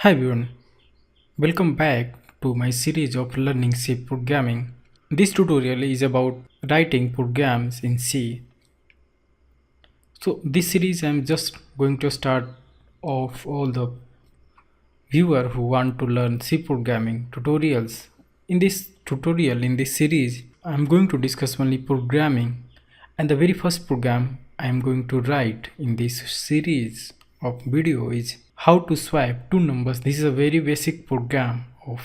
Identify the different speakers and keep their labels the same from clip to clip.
Speaker 1: Hi everyone, welcome back to my series of learning C programming. This tutorial is about writing programs in C. So this series I'm just going to start off all the viewer who want to learn C programming tutorials. In this tutorial, in this series, I'm going to discuss only programming, and the very first program I'm going to write in this series of video is how to swap two numbers. This is a very basic program of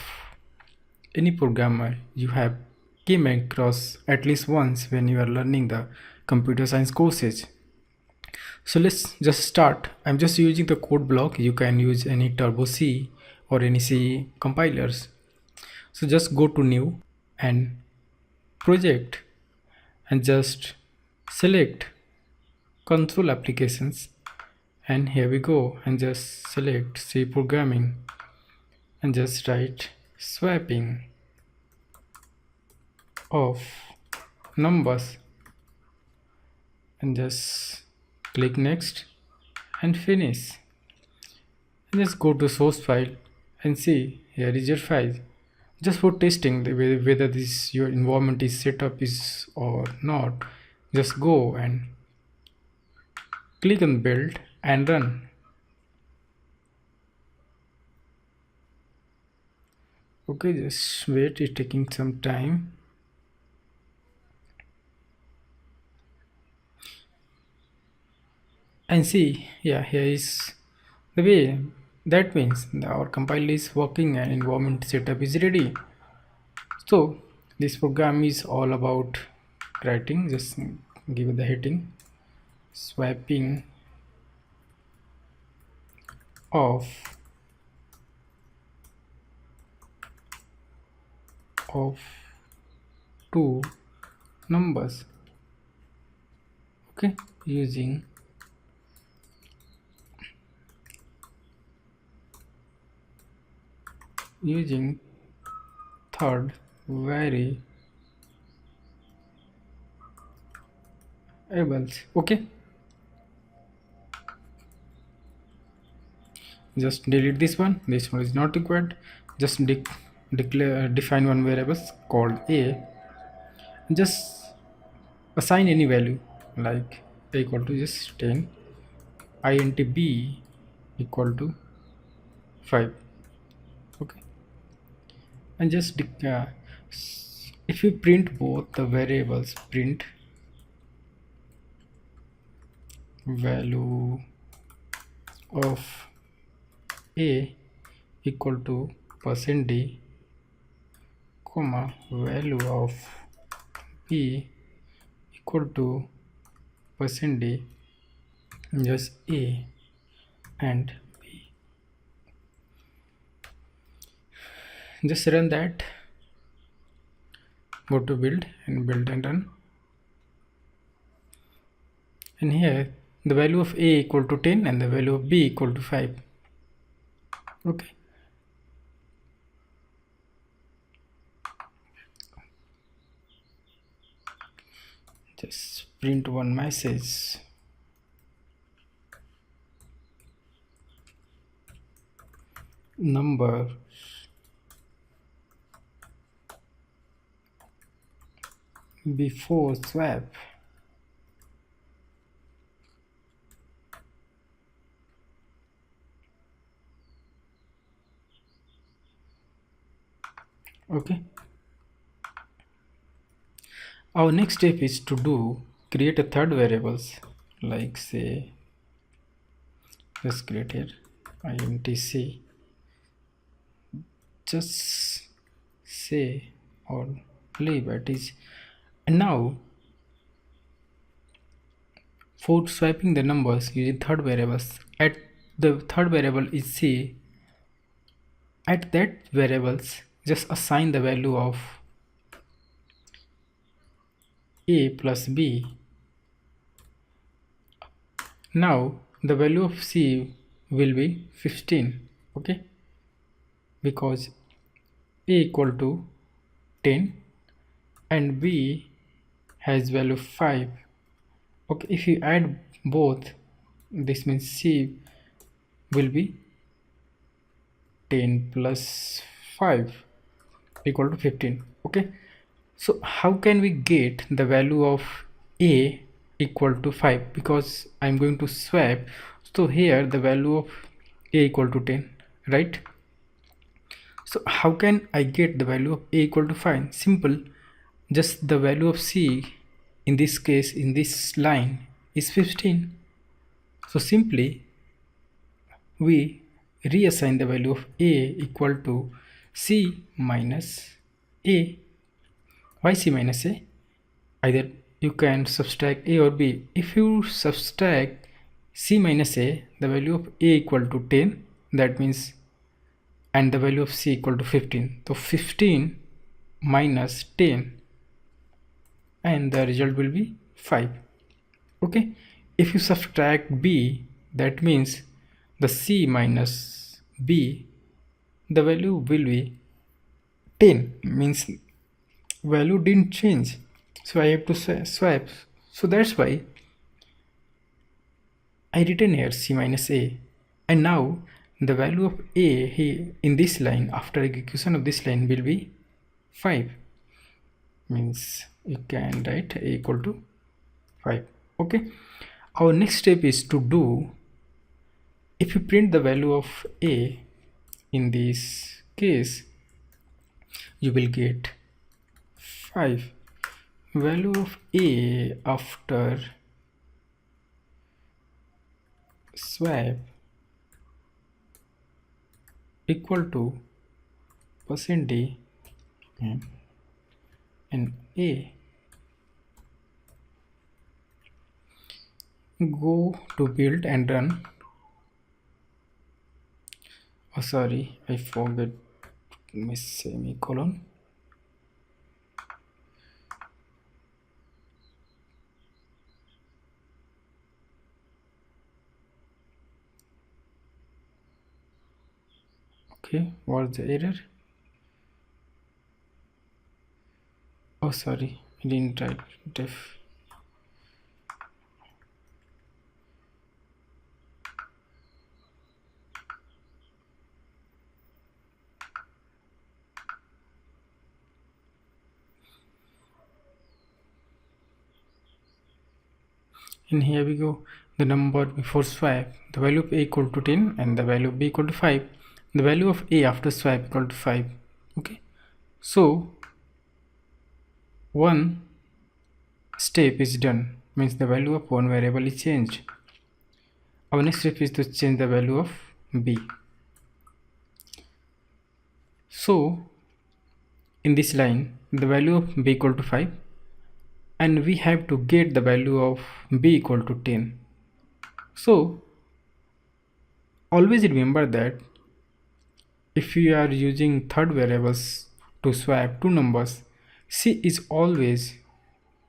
Speaker 1: any programmer you have came across at least once when you are learning the computer science courses. So let's just start. I'm just using the code block. You can use any turbo C or any C compilers. So just go to new and project and just select control applications, and here we go, and just select C programming and just write swapping of numbers and just click next and finish, and just go to source file and see here is your file. Just for testing whether this your environment is set up is or not, just go and click on build and run. Okay, just wait, it's taking some time. And see, yeah, here is the way. That means our compile is working and environment setup is ready. So this program is all about writing. Just give it the heading swapping of of two numbers. Okay, using third variables. Okay, just delete this one. This one is not required. Just define one variables called a. Just assign any value like a equal to just 10, int b equal to 5. Okay, and just if you print both the variables, print value of a equal to %d, comma value of b equal to %d, just a and b. Just run that. Go to build and run. And here the value of a equal to 10 and the value of b equal to 5. Okay, just print one message. Number before swap. Okay, our next step is to create a third variables, like say just create here intc, just say or leave it is. And now for swapping the numbers using third variables, at the third variable is c, at that variables just assign the value of a plus b. Now the value of c will be 15. Okay, because a equal to 10 and b has value 5. Okay, if you add both, this means c will be 10 plus 5 equal to 15. Okay, so how can we get the value of a equal to 5? Because I'm going to swap, so here the value of a equal to 10, right? So how can I get the value of a equal to 5? Simple, just the value of c in this case in this line is 15. So simply we reassign the value of a equal to c minus a. Why c minus a? Either you can subtract a or b. If you subtract c minus a, the value of a equal to 10, that means, and the value of c equal to 15. So 15 minus 10, and the result will be 5. Okay, if you subtract b, that means the c minus b, the value will be 10, means value didn't change, so I have to swap. So that's why I written here c minus a. And now the value of a here in this line after execution of this line will be 5, means you can write a equal to 5. Okay, our next step is to do, if you print the value of a in this case, you will get 5. Value of a after swap equal to %d and a. Go to build and run. Oh sorry, I forgot my semicolon. Okay, what's the error? Oh sorry, I didn't write def. And here we go, the number before swap, the value of a equal to 10 and the value of b equal to 5. The value of a after swap equal to 5. Okay, so one step is done, means the value of one variable is changed. Our next step is to change the value of b. So in this line the value of b equal to 5, and we have to get the value of b equal to 10. So always remember that if you are using third variables to swap two numbers, c is always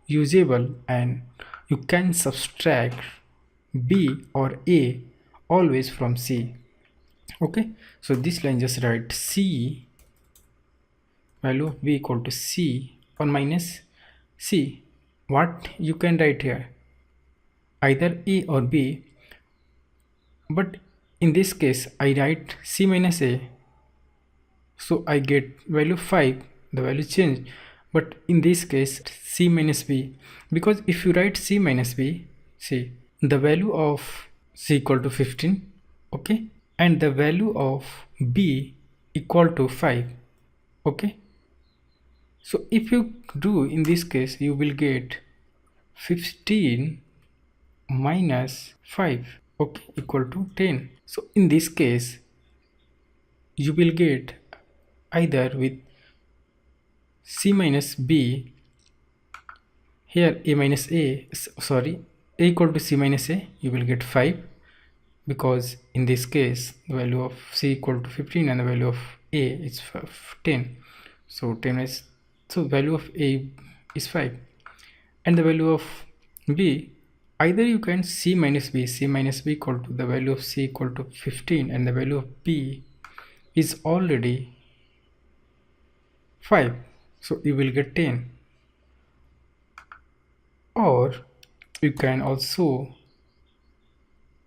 Speaker 1: usable and you can subtract b or a always from c. Okay, so this line just write c value of b equal to c 1 minus c. What you can write here, either a or b, but in this case I write c minus a, so I get value 5, the value change. But in this case c minus b, because if you write c minus b, see the value of c equal to 15, okay, and the value of b equal to 5. Okay, so if you do in this case, you will get 15 minus 5, okay, equal to 10. So in this case you will get either with c minus b, here a minus a, sorry, a equal to c minus a, you will get 5, because in this case the value of c equal to 15 and the value of a is 10. So 10 is, so value of a is 5, and the value of b, either you can c minus b equal to the value of c equal to 15 and the value of b is already 5, so you will get 10. Or you can also,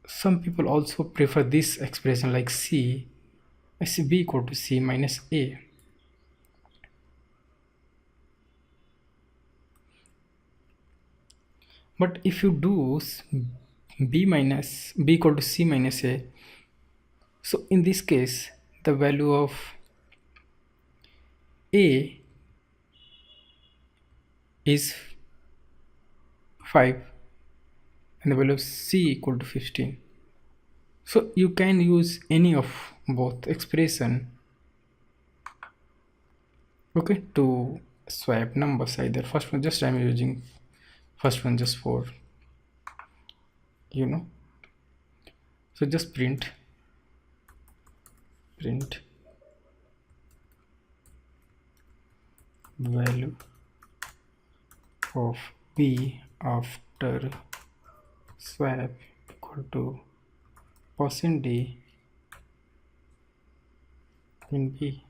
Speaker 1: some people also prefer this expression like c I see b equal to c minus a. But if you do b equal to c minus a, so in this case the value of a is 5 and the value of c equal to 15. So you can use any of both expression, okay, to swap numbers. Either first one, just I'm using first one just for you know. So just print value of b after swap equal to %d in b.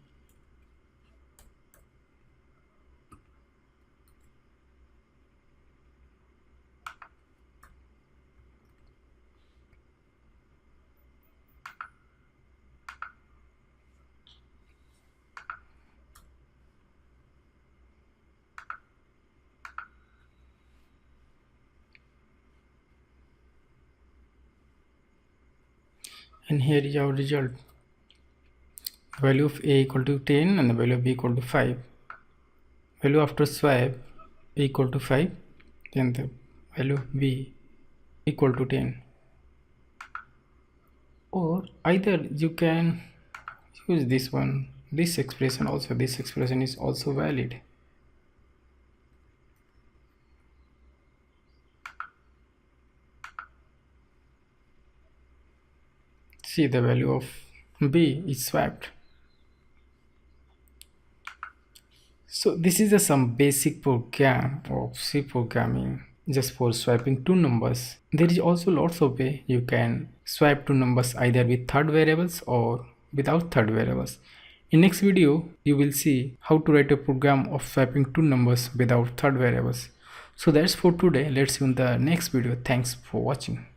Speaker 1: And here is our result. Value of a equal to 10 and the value of b equal to 5. Value after swap a equal to 5, then the value of b equal to 10. Or either you can use this one, this expression also. This expression is also valid. See, the value of b is swapped. So this is some basic program of C programming just for swapping two numbers. There is also lots of way you can swap two numbers either with third variables or without third variables. In next video you will see how to write a program of swapping two numbers without third variables. So that's for today. Let's see you in the next video. Thanks for watching.